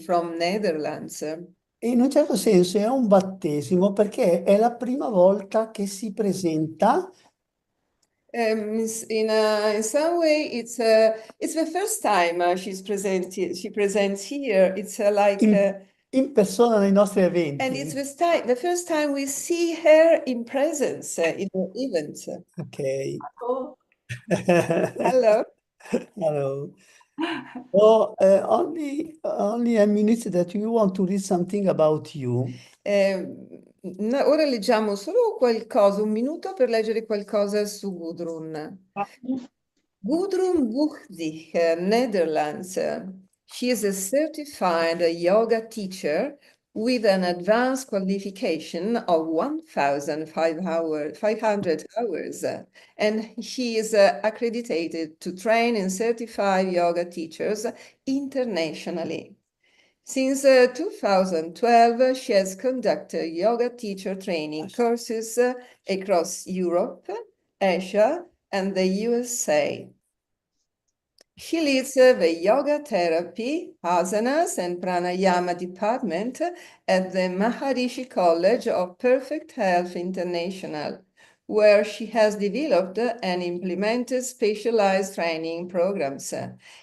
from Netherlands. In un certo senso è un battesimo perché è la prima volta che si presenta In some way, it's the first time she presents here. It's like in persona nei nostri and eventi. it's the first time we see her in presence in the event. Ok. Oh. Hello. Hello. So only a minute that you want to read something about you. Ora leggiamo solo qualcosa, un minuto per leggere qualcosa su Gudrun. Gudrun Buchzik, Netherlands. She is a certified yoga teacher with an advanced qualification of 1,500 hours. And she is accredited to train and certify yoga teachers internationally. Since 2012, she has conducted yoga teacher training courses across Europe, Asia, and the USA. She leads the yoga therapy, asanas, and pranayama department at the Maharishi College of Perfect Health International, where she has developed and implemented specialized training programs,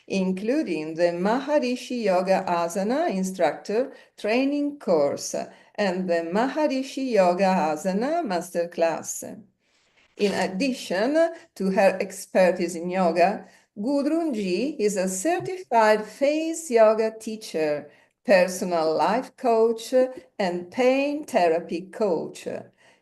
including the Maharishi Yoga Asana Instructor Training course and the Maharishi Yoga Asana Masterclass. In addition to her expertise in yoga, Gudrun G is a certified face yoga teacher, personal life coach, and pain therapy coach.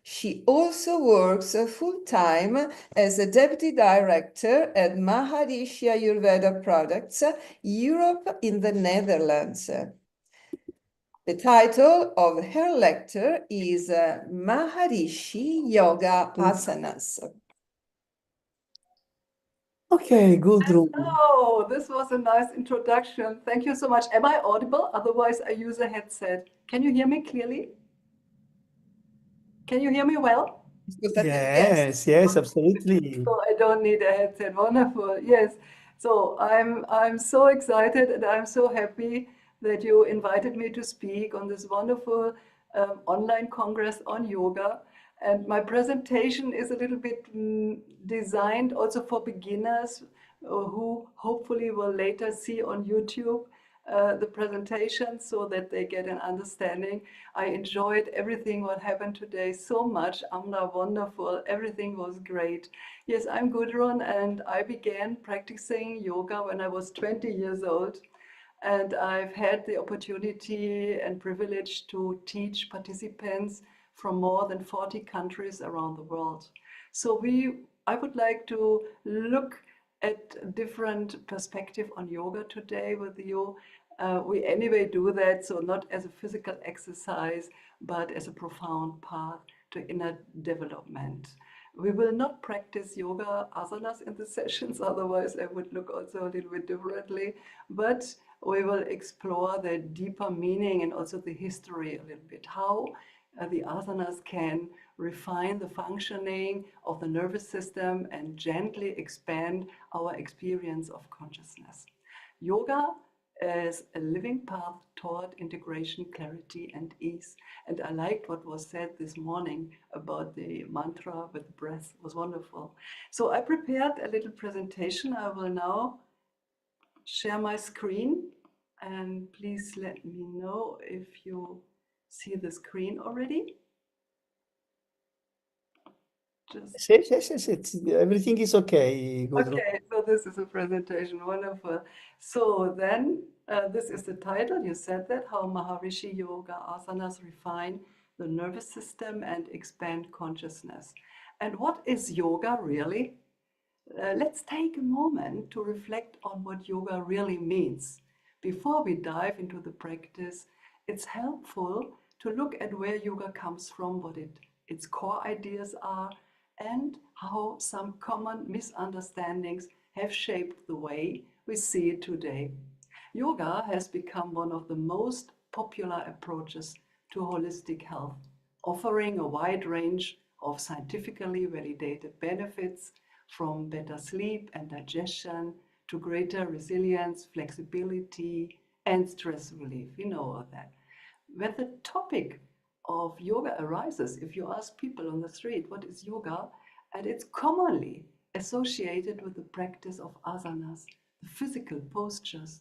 She also works full-time as a deputy director at Maharishi Ayurveda Products, Europe in the Netherlands. The title of her lecture is Maharishi Yoga Āsanas. Okay, Gudrun. Oh, this was a nice introduction. Thank you so much. Am I audible? Otherwise, I use a headset. Can you hear me clearly? Can you hear me well? Yes, absolutely. So I don't need a headset. Wonderful. Yes. So I'm so excited and I'm so happy that you invited me to speak on this wonderful online congress on yoga. And my presentation is a little bit designed also for beginners who hopefully will later see on YouTube the presentation so that they get an understanding. I enjoyed everything what happened today so much. Amna, wonderful. Everything was great. Yes, I'm Gudrun and I began practicing yoga when I was 20 years old. And I've had the opportunity and privilege to teach participants from more than 40 countries around the world. So I would like to look at different perspective on yoga today with you. We anyway do that, so not as a physical exercise, but as a profound path to inner development. We will not practice yoga asanas in the sessions, otherwise I would look also a little bit differently, but we will explore the deeper meaning and also the history a little bit, how the asanas can refine the functioning of the nervous system and gently expand our experience of consciousness. Yoga as a living path toward integration, clarity, and ease. And I liked what was said this morning about the mantra with the breath. It was wonderful. So I prepared a little presentation. I will now share my screen, and please let me know if you see the screen already. Yes, everything is okay, Gudrun. Okay, so this is a presentation, wonderful. So then, this is the title, you said that, how Maharishi Yoga Asanas refine the nervous system and expand consciousness. And what is yoga really? Let's take a moment to reflect on what yoga really means. Before we dive into the practice, it's helpful to look at where yoga comes from, what its core ideas are, and how some common misunderstandings have shaped the way we see it today. Yoga has become one of the most popular approaches to holistic health, offering a wide range of scientifically validated benefits from better sleep and digestion to greater resilience, flexibility, and stress relief. We know all that. When the topic of yoga arises, if you ask people on the street, what is yoga? And it's commonly associated with the practice of asanas, the physical postures,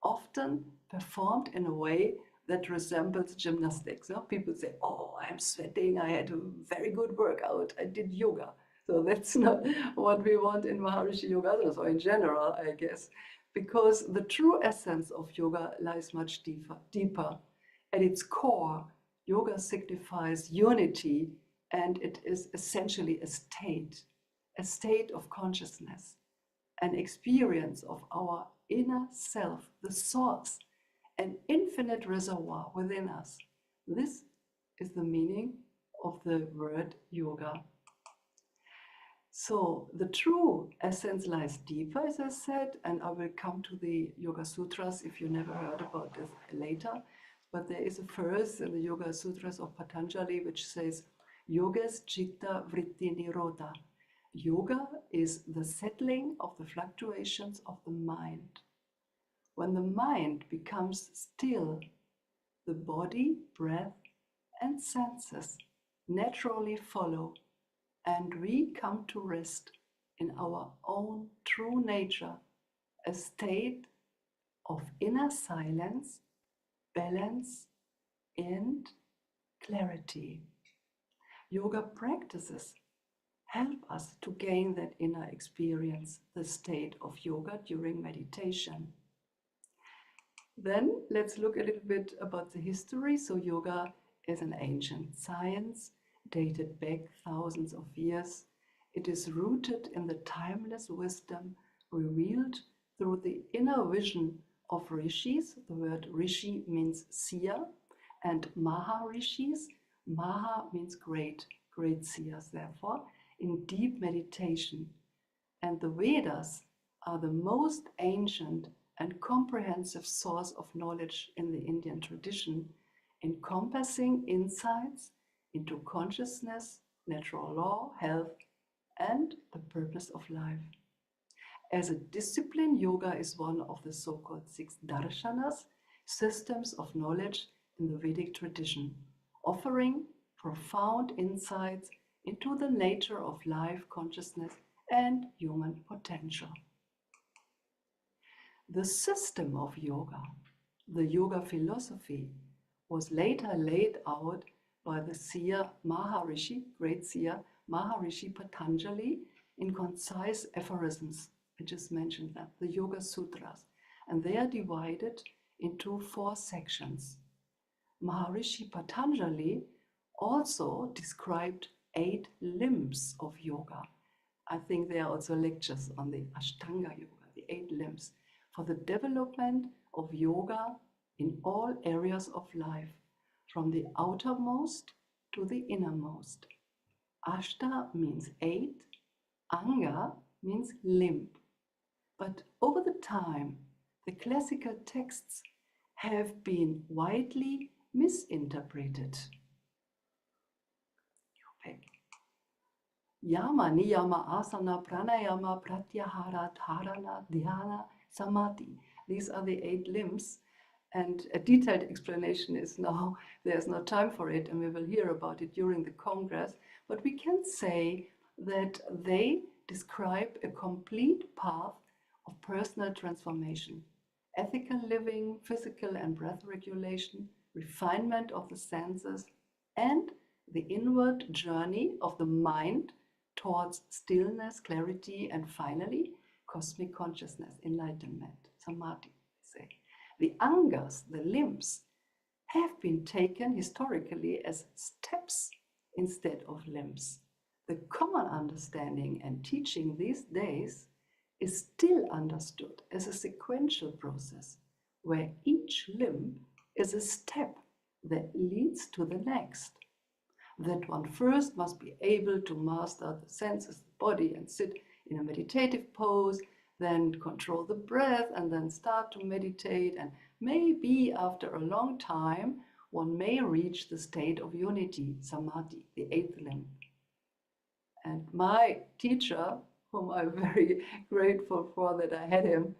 often performed in a way that resembles gymnastics. No? People say, oh, I'm sweating, I had a very good workout, I did yoga. So that's not what we want in Maharishi Yoga Āsanas, or in general, I guess, because the true essence of yoga lies much deeper. At its core, yoga signifies unity, and it is essentially a state of consciousness, an experience of our inner self, the source, an infinite reservoir within us. This is the meaning of the word yoga. So the true essence lies deeper, as I said, and I will come to the Yoga Sutras if you never heard about this later. But there is a verse in the Yoga Sutras of Patanjali which says, Yogas Chitta Vritti Nirodha. Yoga is the settling of the fluctuations of the mind. When the mind becomes still, the body, breath, and senses naturally follow, and we come to rest in our own true nature, a state of inner silence, balance, and clarity. Yoga practices help us to gain that inner experience, the state of yoga during meditation. Then let's look a little bit about the history. So yoga is an ancient science dated back thousands of years. It is rooted in the timeless wisdom revealed through the inner vision of rishis. The word rishi means seer, and Maharishis. Maha means great, great seers, therefore, in deep meditation. And the Vedas are the most ancient and comprehensive source of knowledge in the Indian tradition, encompassing insights into consciousness, natural law, health, and the purpose of life. As a discipline, yoga is one of the so-called 6 darshanas, systems of knowledge in the Vedic tradition, offering profound insights into the nature of life, consciousness, and human potential. The system of yoga, the yoga philosophy, was later laid out by the seer Maharishi, great seer Maharishi Patanjali, in concise aphorisms. I just mentioned that, the Yoga Sutras, and they are divided into 4 sections. Maharishi Patanjali also described 8 limbs of yoga. I think there are also lectures on the Ashtanga yoga, the 8 limbs, for the development of yoga in all areas of life, from the outermost to the innermost. Ashta means 8, Anga means limb. But over the time, the classical texts have been widely misinterpreted. Yama, niyama, asana, pranayama, pratyahara, dharana, dhyana, samadhi. These are the 8 limbs, and a detailed explanation is now, there's no time for it, and we will hear about it during the Congress, but we can say that they describe a complete path of personal transformation, ethical living, physical and breath regulation, refinement of the senses, and the inward journey of the mind towards stillness, clarity, and finally, cosmic consciousness, enlightenment, samadhi, we say. The angas, the limbs, have been taken historically as steps instead of limbs. The common understanding and teaching these days is still understood as a sequential process, where each limb is a step that leads to the next. That one first must be able to master the senses, the body, and sit in a meditative pose, then control the breath, and then start to meditate. And maybe after a long time, one may reach the state of unity, samadhi, the 8th limb. And my teacher, whom I'm very grateful for that I had him,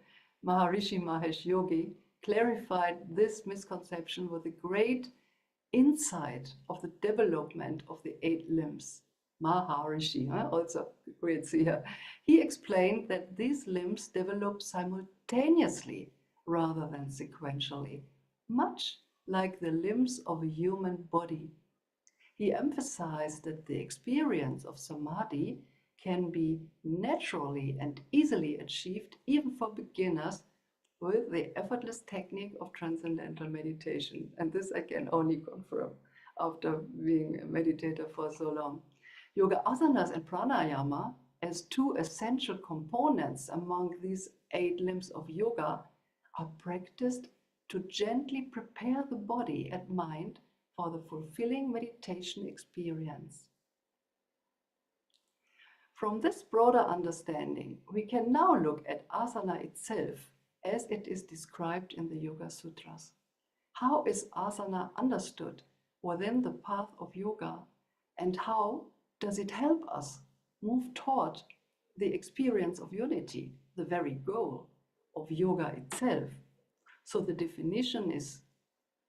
Maharishi Mahesh Yogi, clarified this misconception with a great insight of the development of the 8 limbs. Maharishi, also great seer. He explained that these limbs develop simultaneously rather than sequentially, much like the limbs of a human body. He emphasized that the experience of samadhi can be naturally and easily achieved even for beginners with the effortless technique of transcendental meditation. And this I can only confirm after being a meditator for so long. Yoga asanas and pranayama, as 2 essential components among these 8 limbs of yoga, are practiced to gently prepare the body and mind for the fulfilling meditation experience. From this broader understanding, we can now look at asana itself as it is described in the Yoga Sutras. How is asana understood within the path of yoga, and how does it help us move toward the experience of unity, the very goal of yoga itself? So the definition is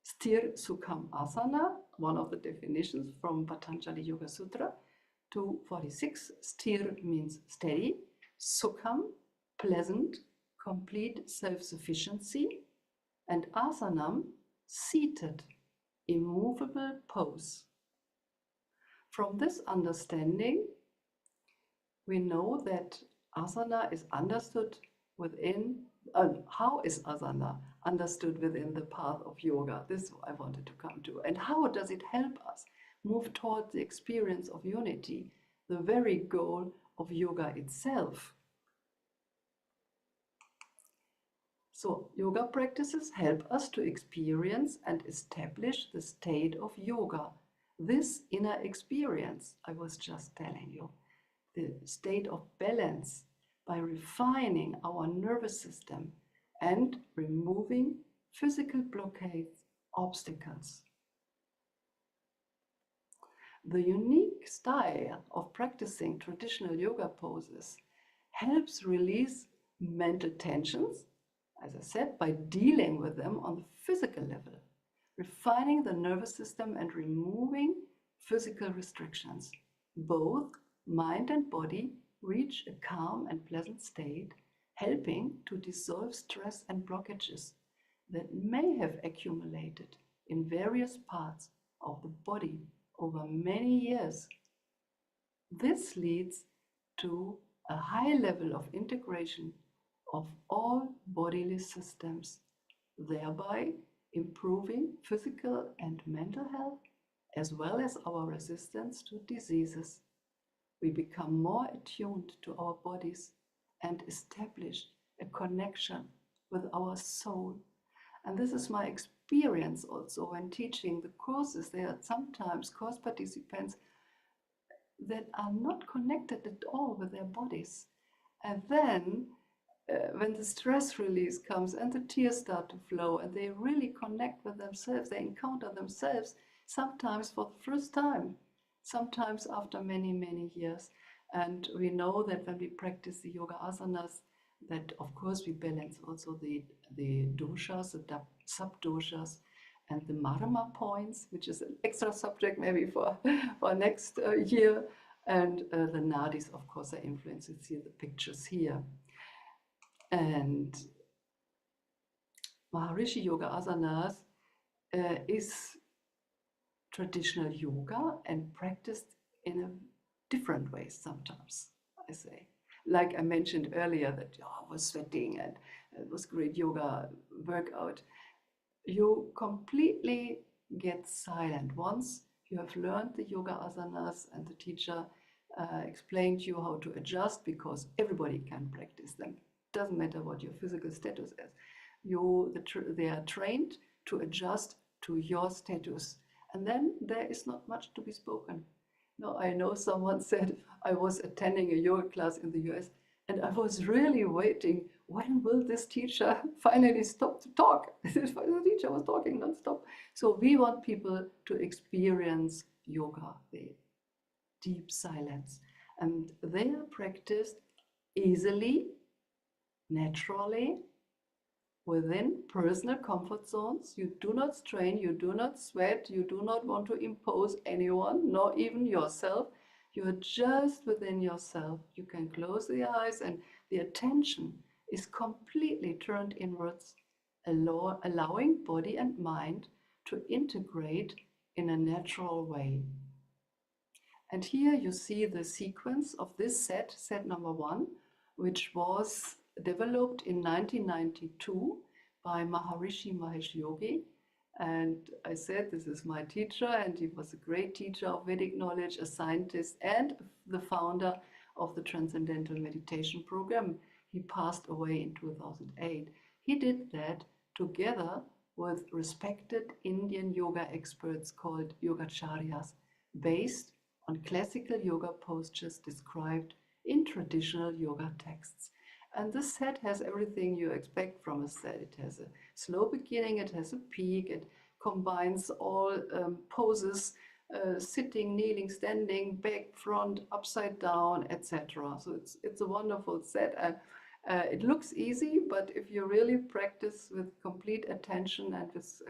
Sthir Sukham Asana, one of the definitions from Patanjali Yoga Sutra 246. Sthir means steady, Sukham, pleasant, complete self-sufficiency, and asanam, seated, immovable pose. From this understanding, we know that asana is understood within, how is asana understood within the path of yoga? This I wanted to come to. And how does it help us move toward the experience of unity, the very goal of yoga itself? So yoga practices help us to experience and establish the state of yoga, this inner experience I was just telling you, the state of balance, by refining our nervous system and removing physical blockades, obstacles. The unique style of practicing traditional yoga poses helps release mental tensions, as I said, by dealing with them on the physical level, refining the nervous system and removing physical restrictions. Both mind and body reach a calm and pleasant state, helping to dissolve stress and blockages that may have accumulated in various parts of the body over many years. This leads to a high level of integration of all bodily systems, thereby improving physical and mental health, as well as our resistance to diseases. We become more attuned to our bodies and establish a connection with our soul. And this is my experience also when teaching the courses. There are sometimes course participants that are not connected at all with their bodies. And then when the stress release comes and the tears start to flow and they really connect with themselves, they encounter themselves sometimes for the first time, sometimes after many, many years. And we know that when we practice the yoga asanas, that of course we balance also the doshas, the sub-doshas, and the marma points, which is an extra subject maybe for next year. And the nadis, of course, are influenced. You see the pictures here. And Maharishi Yoga Āsanas is traditional yoga and practiced in a different way sometimes, I say. Like I mentioned earlier that I was sweating and it was great yoga workout. You completely get silent once you have learned the yoga asanas and the teacher explained to you how to adjust, because everybody can practice them. Doesn't matter what your physical status is. They are trained to adjust to your status. And then there is not much to be spoken. No, I know someone said, I was attending a yoga class in the US and I was really waiting, when will this teacher finally stop to talk? The teacher was talking nonstop. So we want people to experience yoga, the deep silence. And they are practiced easily, naturally, within personal comfort zones. You do not strain, you do not sweat, you do not want to impose anyone, nor even yourself. You are just within yourself. You can close the eyes and the attention is completely turned inwards, allowing body and mind to integrate in a natural way. And here you see the sequence of this set number 1, which was developed in 1992 by Maharishi Yogi. And I said, this is my teacher, and he was a great teacher of Vedic knowledge, a scientist, and the founder of the Transcendental Meditation Program. He passed away in 2008. He did that together with respected Indian yoga experts called Yogacharyas, based on classical yoga postures described in traditional yoga texts. And this set has everything you expect from a set. It has a slow beginning, it has a peak, it combines all poses, sitting, kneeling, standing, back, front, upside down, etc. So it's a wonderful set. It looks easy, but if you really practice with complete attention and with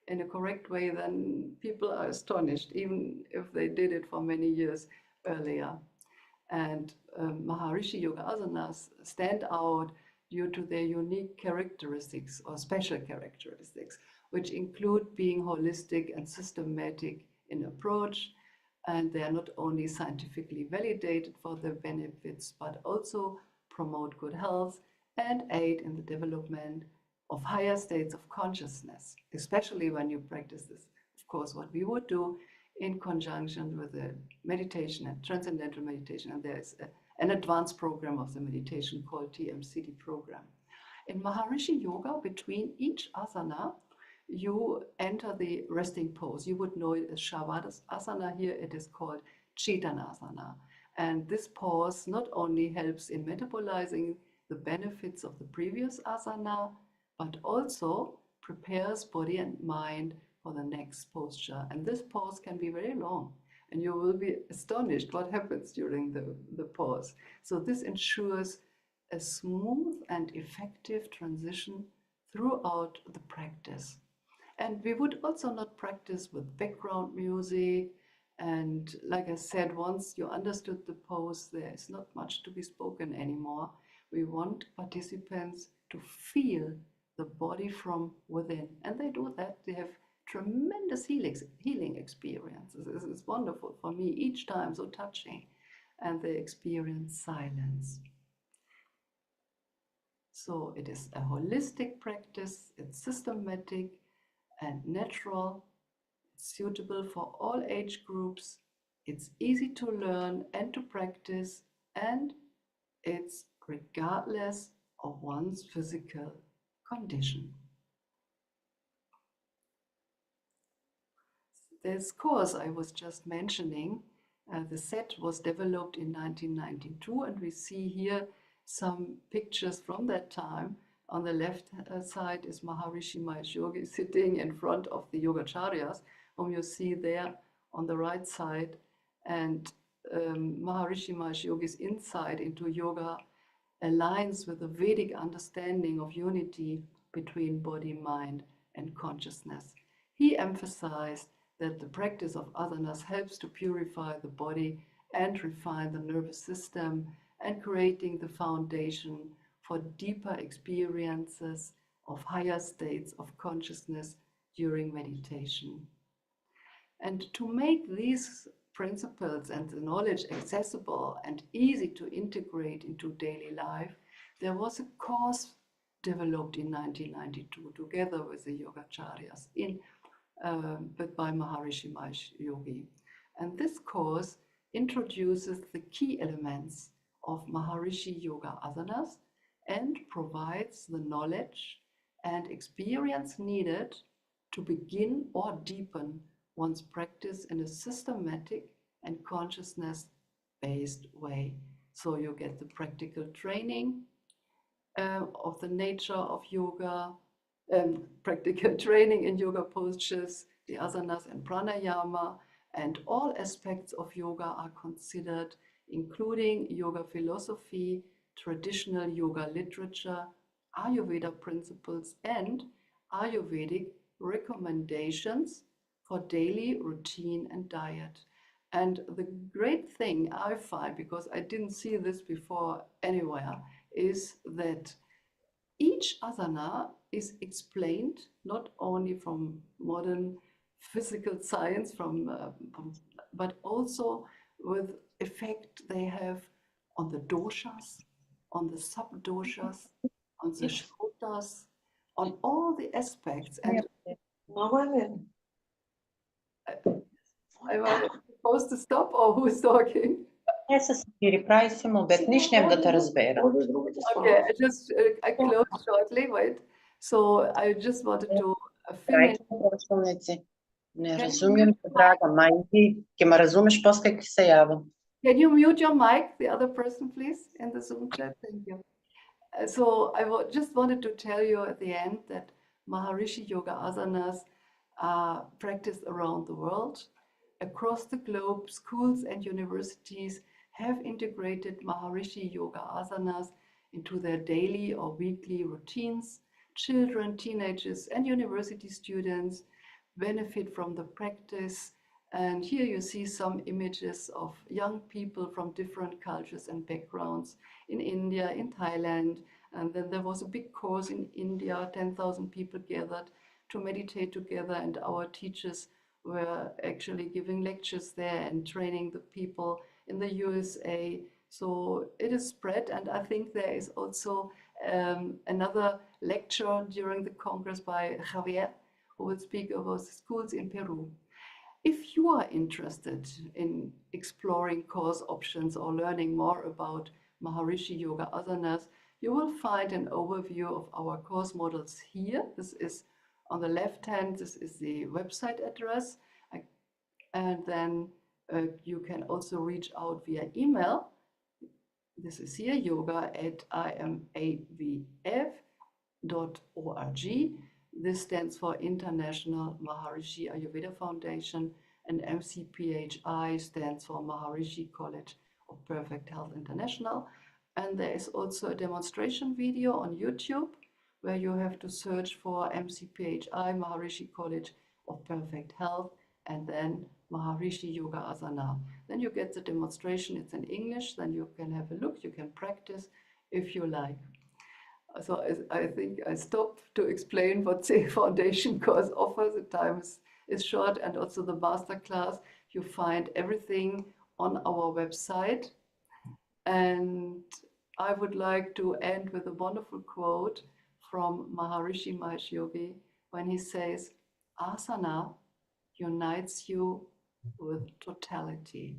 in a correct way, then people are astonished, even if they did it for many years earlier. And Maharishi Yoga Āsanas stand out due to their unique characteristics or special characteristics, which include being holistic and systematic in approach. And they are not only scientifically validated for their benefits, but also promote good health and aid in the development of higher states of consciousness, especially when you practice this, of course, what we would do in conjunction with the meditation and transcendental meditation. And there is an advanced program of the meditation called TMCD program. In Maharishi Yoga, between each asana, you enter the resting pose. You would know it as Shavasana. Here it is called Chetanasana. And this pose not only helps in metabolizing the benefits of the previous asana, but also prepares body and mind for the next posture. And this pause can be very long, and you will be astonished what happens during the pause. So this ensures a smooth and effective transition throughout the practice. And we would also not practice with background music. And like I said, once you understood the pose, there is not much to be spoken anymore. We want participants to feel the body from within. And they do that. They have tremendous healing experiences. It's wonderful for me each time, so touching. And they experience silence. So it is a holistic practice. It's systematic and natural. It's suitable for all age groups. It's easy to learn and to practice. And it's regardless of one's physical condition. This course I was just mentioning, the set was developed in 1992, and we see here some pictures from that time. On the left side is Maharishi Yogi sitting in front of the Yogacharyas, whom you see there on the right side, and Maharishi Yogi's insight into yoga aligns with the Vedic understanding of unity between body, mind, and consciousness. He emphasized that the practice of asanas helps to purify the body and refine the nervous system, and creating the foundation for deeper experiences of higher states of consciousness during meditation. And to make these principles and the knowledge accessible and easy to integrate into daily life, there was a course developed in 1992 together with the Yogacharyas but by Maharishi Yogi. And this course introduces the key elements of Maharishi Yoga Āsanas and provides the knowledge and experience needed to begin or deepen one's practice in a systematic and consciousness-based way. So you get the practical training of the nature of yoga, practical training in yoga postures, the asanas and pranayama, and all aspects of yoga are considered, including yoga philosophy, traditional yoga literature, Ayurveda principles and Ayurvedic recommendations for daily routine and diet. And the great thing I find, because I didn't see this before anywhere, is that each asana is explained not only from modern physical science, but also with effect they have on the doshas, on the sub-doshas, on the shrotas, on all the aspects. And am I supposed to stop, or who's talking? Okay, I close shortly, wait. So I just wanted to finish. Can you mute your mic, the other person, please, in the Zoom chat? Thank you. So I just wanted to tell you at the end that Maharishi Yoga Asanas are practiced around the world. Across the globe, schools and universities have integrated Maharishi Yoga Asanas into their daily or weekly routines. Children, teenagers, and university students benefit from the practice. And here you see some images of young people from different cultures and backgrounds in India, in Thailand. And then there was a big course in India, 10,000 people gathered to meditate together, and our teachers were actually giving lectures there and training the people in the USA. So it is spread, and I think there is also another lecture during the Congress by Javier, who will speak about the schools in Peru. If you are interested in exploring course options or learning more about Maharishi Yoga Asanas, you will find an overview of our course models here. This is on the left hand, this is the website address. And then you can also reach out via email. This is here, yoga@imavf.org. This stands for International Maharishi Ayurveda Foundation, and MCPHI stands for Maharishi College of Perfect Health International. And there is also a demonstration video on YouTube where you have to search for MCPHI, Maharishi College of Perfect Health, and then Maharishi Yoga Asana. Then you get the demonstration, it's in English, then you can have a look, you can practice if you like. So I think I stopped to explain what the foundation course offers. The time is short, and also the masterclass. You find everything on our website. And I would like to end with a wonderful quote from Maharishi Mahesh Yogi when he says, "Asana unites you with totality."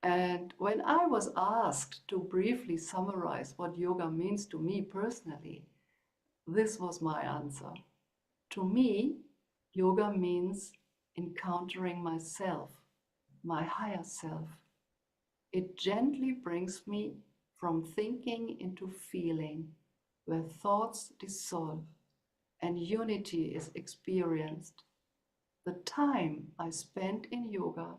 And when I was asked to briefly summarize what yoga means to me personally, this was my answer. To me, yoga means encountering myself, my higher self. It gently brings me from thinking into feeling, where thoughts dissolve and unity is experienced. The time I spend in yoga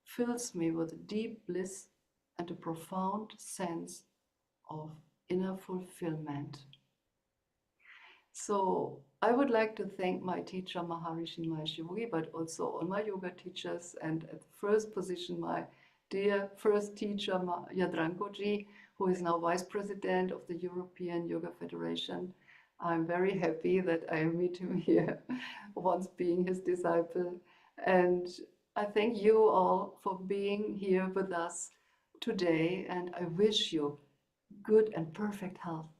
fills me with deep bliss and a profound sense of inner fulfillment. So I would like to thank my teacher Maharishi Mahesh Yogi, but also all my yoga teachers, and at the first position my dear first teacher Gudrun G, who is now Vice President of the European Yoga Federation. I'm very happy that I meet him here, once being his disciple. And I thank you all for being here with us today, and I wish you good and perfect health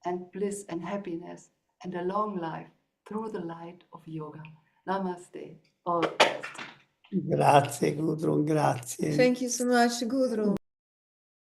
and bliss and happiness and a long life through the light of yoga. Namaste. All the best. Grazie, Gudrun, grazie. Thank you so much, Gudrun.